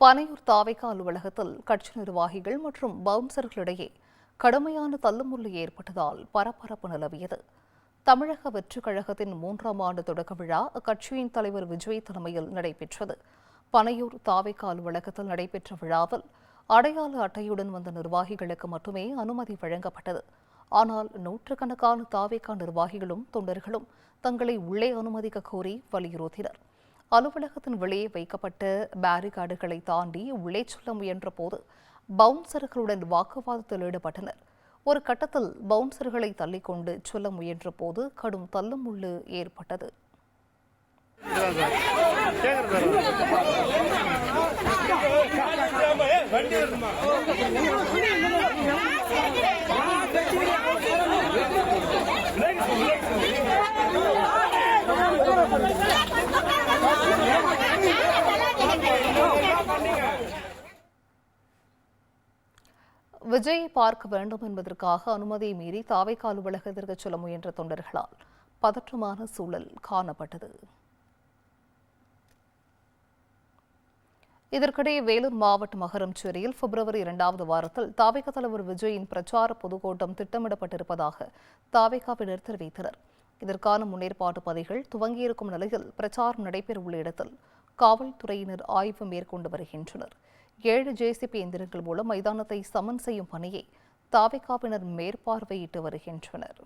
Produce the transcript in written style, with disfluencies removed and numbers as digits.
பனையூர் தாவேக அலுவலகத்தில் கட்சி நிர்வாகிகள் மற்றும் பவுன்சர்களிடையே கடுமையான தள்ளுமுள்ளு ஏற்பட்டதால் பரபரப்பு நிலவியது. தமிழக வெற்றிக் கழகத்தின் 3ஆம் ஆண்டு தொடக்க விழா அக்கட்சியின் தலைவர் விஜய் தலைமையில் நடைபெற்றது. பனையூர் தாவேக அலுவலகத்தில் நடைபெற்ற விழாவில் அடையாள அட்டையுடன் வந்த நிர்வாகிகளுக்கு மட்டுமே அனுமதி வழங்கப்பட்டது. ஆனால் நூற்றுக்கணக்கான தாவேக நிர்வாகிகளும் தொண்டர்களும் தங்களை உள்ளே அனுமதிக்க கோரி வலியுறுத்தினர். அலுவலகத்தின் வெளியே வைக்கப்பட்ட பேரிகார்டுகளை தாண்டி உள்ளே செல்ல முயன்ற போது பவுன்சர்களுடன் வாக்குவாதத்தில் ஈடுபட்டனர். ஒரு கட்டத்தில் பவுன்சர்களை தள்ளிக்கொண்டு செல்ல முயன்ற போது கடும் தள்ளுமுள்ளு ஏற்பட்டது. விஜயை பார்க்க வேண்டும் என்பதற்காக அனுமதியை மீறி தாவேக அலுவலகத்திற்கு செல்ல முயன்ற தொண்டர்களால் பதற்றமான சூழல் காணப்பட்டது. இதற்கிடையே வேலூர் மாவட்டம் மகரம்சேரியில் பிப்ரவரி 2வது வாரத்தில் தாவேக தலைவர் விஜயின் பிரச்சார பொதுக்கூட்டம் திட்டமிடப்பட்டிருப்பதாக தாவேகாவினர் தெரிவித்தனர். இதற்கான முன்னேற்பாட்டு பணிகள் துவங்கியிருக்கும் நிலையில் பிரச்சாரம் நடைபெறவுள்ள இடத்தில் காவல்துறையினர் ஆய்வு மேற்கொண்டு வருகின்றனர். 7 ஜேசிபி எந்திரங்கள் மூலம் மைதானத்தை சமன் செய்யும் பணியை தாவேகாவினர் மேற்பார்வையிட்டு வருகின்றனர்.